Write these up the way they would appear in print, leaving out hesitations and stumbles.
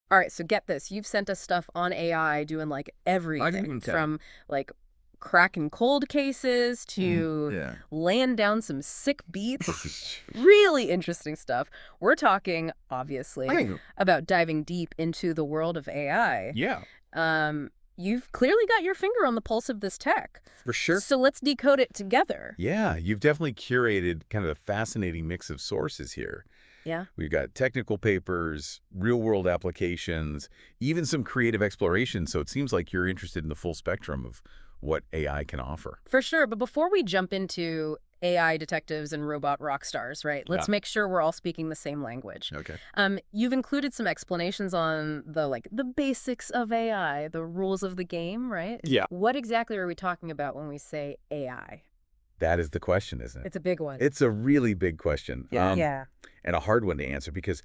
All right, so get this. You've sent us stuff on AI doing like I can everything even tell. from like cracking cold cases to Yeah. laying down some sick beats. Really interesting stuff. We're talking, obviously, I about diving deep into the world of AI. Yeah, You've clearly got your finger on the pulse of this tech. for sure. So let's decode it together. Yeah, you've definitely curated kind of a fascinating mix of sources here. Yeah. We've got technical papers, real-world applications, even some creative exploration, so it seems like you're interested in the full spectrum of what AI can offer. For sure. But before we jump into AI detectives and robot rock stars, right? Yeah. Let's make sure we're all speaking the same language. Okay. You've included some explanations on the basics of AI, the rules of the game, right? Yeah. What exactly are we talking about when we say AI? That is the question, isn't it? It's a big one. It's a really big question. Yeah. And a hard one to answer because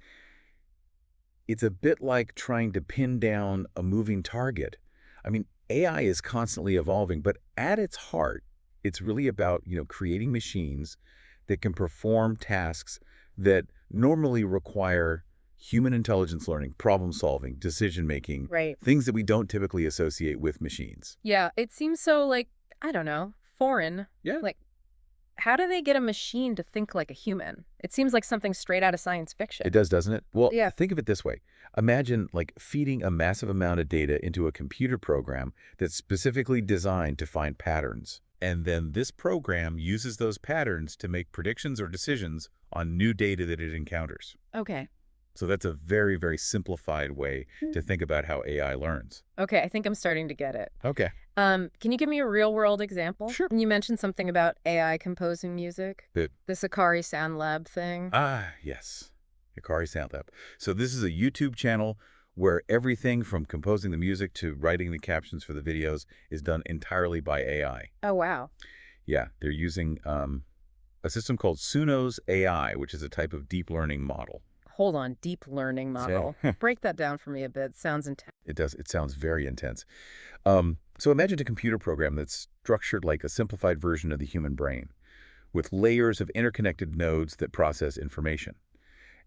it's a bit like trying to pin down a moving target. I mean, AI is constantly evolving, but at its heart, it's really about, creating machines that can perform tasks that normally require human intelligence learning, problem solving, decision making, Right. things that we don't typically associate with machines. Yeah, it seems so like, I don't know, foreign. Yeah. Like, how do they get a machine to think like a human? It seems like something straight out of science fiction. It does, doesn't it? Well, Yeah. think of it this way. Imagine like feeding a massive amount of data into a computer program that's specifically designed to find patterns. And then this program uses those patterns to make predictions or decisions on new data that it encounters. Okay. So that's a very, very simplified way to think about how AI learns. Okay, I think I'm starting to get it. Okay. Can you give me a real world example? Sure. You mentioned something about AI composing music. Good. This Hikari Sound Lab thing. Yes. Hikari Sound Lab. So this is a YouTube channel where everything from composing the music to writing the captions for the videos is done entirely by AI. Oh, wow. Yeah, they're using a system called Suno's AI, which is a type of deep learning model. Hold on, deep learning model. Break that down for me a bit. Sounds intense. It does. It sounds very intense. So imagine a computer program that's structured like a simplified version of the human brain, with layers of interconnected nodes that process information.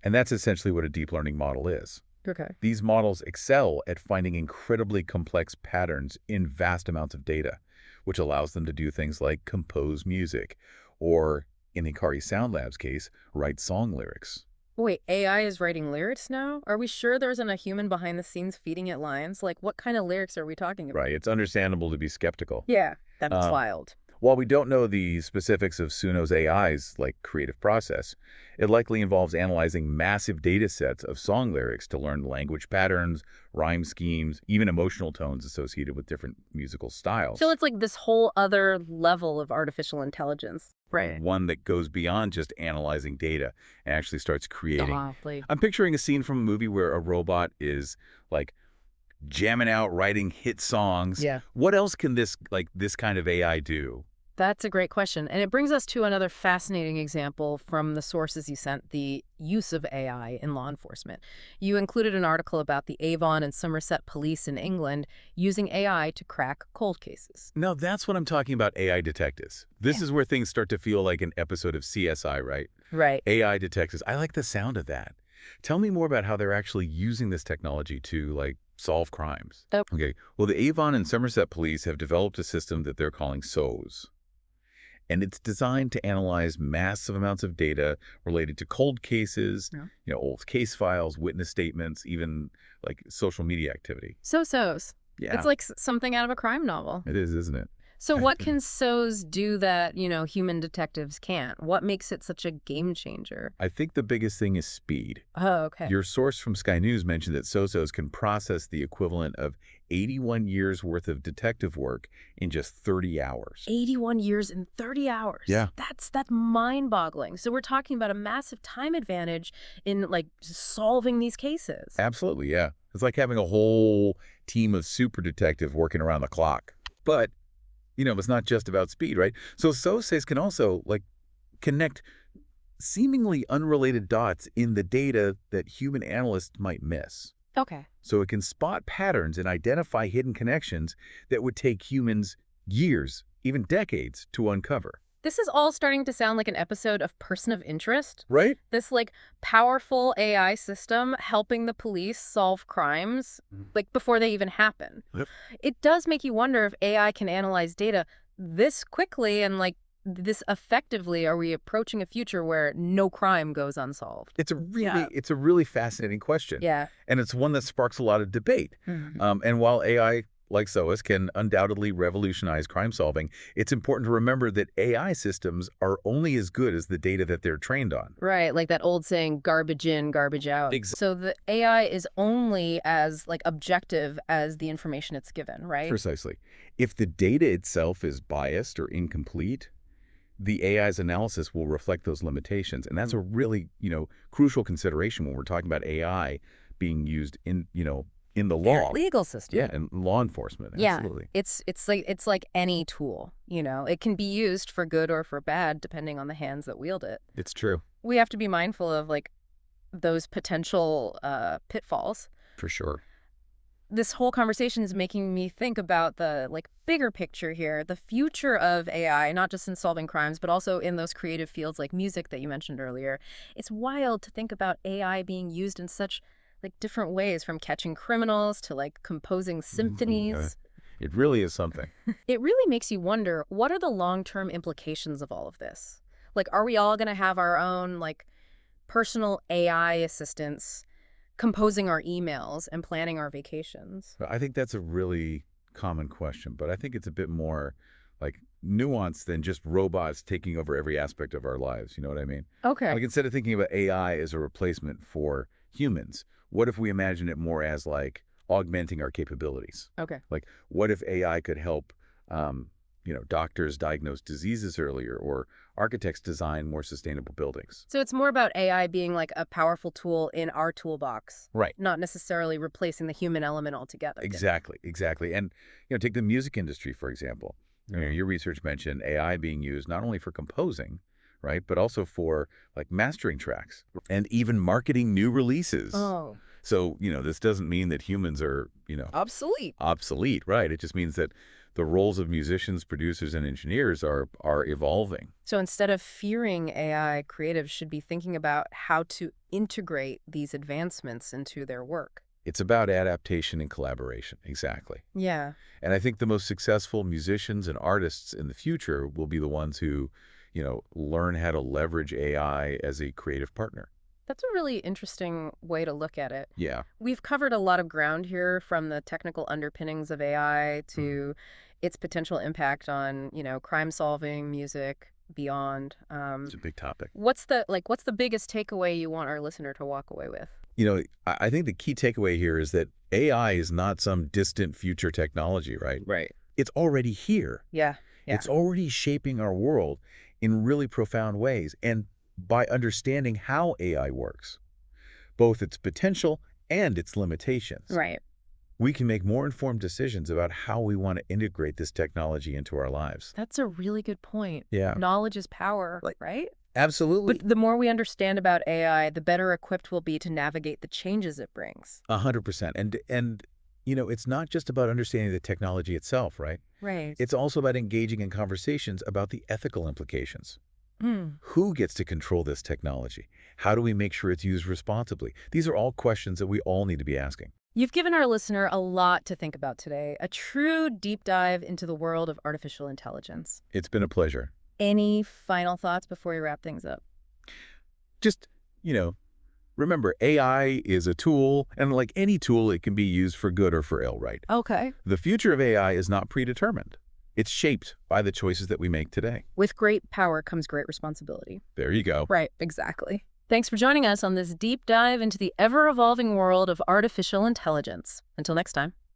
And that's essentially what a deep learning model is. Okay. These models excel at finding incredibly complex patterns in vast amounts of data, which allows them to do things like compose music, or, in the Hikari Sound Lab's case, write song lyrics. Wait, AI is writing lyrics now? Are we sure there isn't a human behind the scenes feeding it lines? Like, what kind of lyrics are we talking about? Right, it's understandable to be skeptical. Yeah, that's Uh, wild. While we don't know the specifics of Suno's AI's creative process, it likely involves analyzing massive data sets of song lyrics to learn language patterns, rhyme schemes, even emotional tones associated with different musical styles. So it's like this whole other level of artificial intelligence. Right. One that goes beyond just analyzing data and actually starts creating. Awfully. I'm picturing a scene from a movie where a robot is like jamming out, writing hit songs. Yeah. What else can this kind of AI do? That's a great question. And it brings us to another fascinating example from the sources you sent, the use of AI in law enforcement. You included an article about the Avon and Somerset police in England using AI to crack cold cases. No, that's what I'm talking about, AI detectives. This is where things start to feel like an episode of CSI, right? Right. AI detectives. I like the sound of that. Tell me more about how they're actually using this technology to, solve crimes. Oh. Okay. Well, the Avon and Somerset police have developed a system that they're calling SOS. And it's designed to analyze massive amounts of data related to cold cases, old case files, witness statements, even social media activity. So-sos. Yeah. It's like something out of a crime novel. It is, isn't it? So what can SOS do that, human detectives can't? What makes it such a game changer? I think the biggest thing is speed. Oh, okay. Your source from Sky News mentioned that SOSOs can process the equivalent of 81 years worth of detective work in just 30 hours. 81 years in 30 hours. Yeah. That's mind-boggling. So we're talking about a massive time advantage in solving these cases. Absolutely, yeah. It's like having a whole team of super detectives working around the clock. But, it's not just about speed, right? So SOSOs can also connect seemingly unrelated dots in the data that human analysts might miss. Okay. So it can spot patterns and identify hidden connections that would take humans years, even decades, to uncover. This is all starting to sound like an episode of Person of Interest. Right? This, like, powerful AI system helping the police solve crimes, like, before they even happen. Yep. It does make you wonder if AI can analyze data this quickly and, like, this effectively. Are we approaching a future where no crime goes unsolved? It's a really fascinating question. Yeah. And it's one that sparks a lot of debate. Mhm. And while AI, like SOAS, can undoubtedly revolutionize crime solving, it's important to remember that AI systems are only as good as the data that they're trained on. Right, like that old saying, garbage in, garbage out. So the AI is only as, like, objective as the information it's given, right? Precisely. If the data itself is biased or incomplete, the AI's analysis will reflect those limitations. And that's a really, crucial consideration when we're talking about AI being used in the law. Legal system. Yeah, and law enforcement. Yeah, Absolutely. it's like any tool, It can be used for good or for bad, depending on the hands that wield it. It's true. We have to be mindful of, like, those potential pitfalls. For sure. This whole conversation is making me think about the, like, bigger picture here, the future of AI, not just in solving crimes, but also in those creative fields like music that you mentioned earlier. It's wild to think about AI being used in such, like, different ways, from catching criminals to, like, composing symphonies. It really is something. It really makes you wonder, what are the long-term implications of all of this? Like, are we all going to have our own, like, personal AI assistants composing our emails and planning our vacations? I think that's a really common question, but I think it's a bit more like nuanced than just robots taking over every aspect of our lives. You know what I mean? Okay. Like, instead of thinking about AI as a replacement for humans, what if we imagine it more as, like, augmenting our capabilities? Okay. Like, what if AI could help, doctors diagnose diseases earlier, or architects design more sustainable buildings? So it's more about AI being, like, a powerful tool in our toolbox. Right. Not necessarily replacing the human element altogether. Exactly. And, take the music industry, for example. Your research mentioned AI being used not only for composing, right, but also for, like, mastering tracks and even marketing new releases. Oh. So, this doesn't mean that humans are, obsolete, right? It just means that the roles of musicians, producers, and engineers are evolving. So instead of fearing AI, creatives should be thinking about how to integrate these advancements into their work. It's about adaptation and collaboration. Exactly. Yeah. And I think the most successful musicians and artists in the future will be the ones who, learn how to leverage AI as a creative partner. That's a really interesting way to look at it. Yeah. We've covered a lot of ground here, from the technical underpinnings of AI to its potential impact on, crime solving, music, beyond. It's a big topic. What's the biggest takeaway you want our listener to walk away with? I think the key takeaway here is that AI is not some distant future technology, right? Right. It's already here. Yeah. It's already shaping our world in really profound ways. And by understanding how AI works, both its potential and its limitations, Right. we can make more informed decisions about how we want to integrate this technology into our lives. That's a really good point. Yeah. Knowledge is power, right? Absolutely. But the more we understand about AI, the better equipped we'll be to navigate the changes it brings. 100%. And it's not just about understanding the technology itself, right? Right. It's also about engaging in conversations about the ethical implications. Who gets to control this technology? How do we make sure it's used responsibly? These are all questions that we all need to be asking. You've given our listener a lot to think about today, a true deep dive into the world of artificial intelligence. It's been a pleasure. Any final thoughts before we wrap things up? Just, remember, AI is a tool, and like any tool, it can be used for good or for ill, right? Okay. The future of AI is not predetermined. It's shaped by the choices that we make today. With great power comes great responsibility. There you go. Right, exactly. Thanks for joining us on this deep dive into the ever-evolving world of artificial intelligence. Until next time.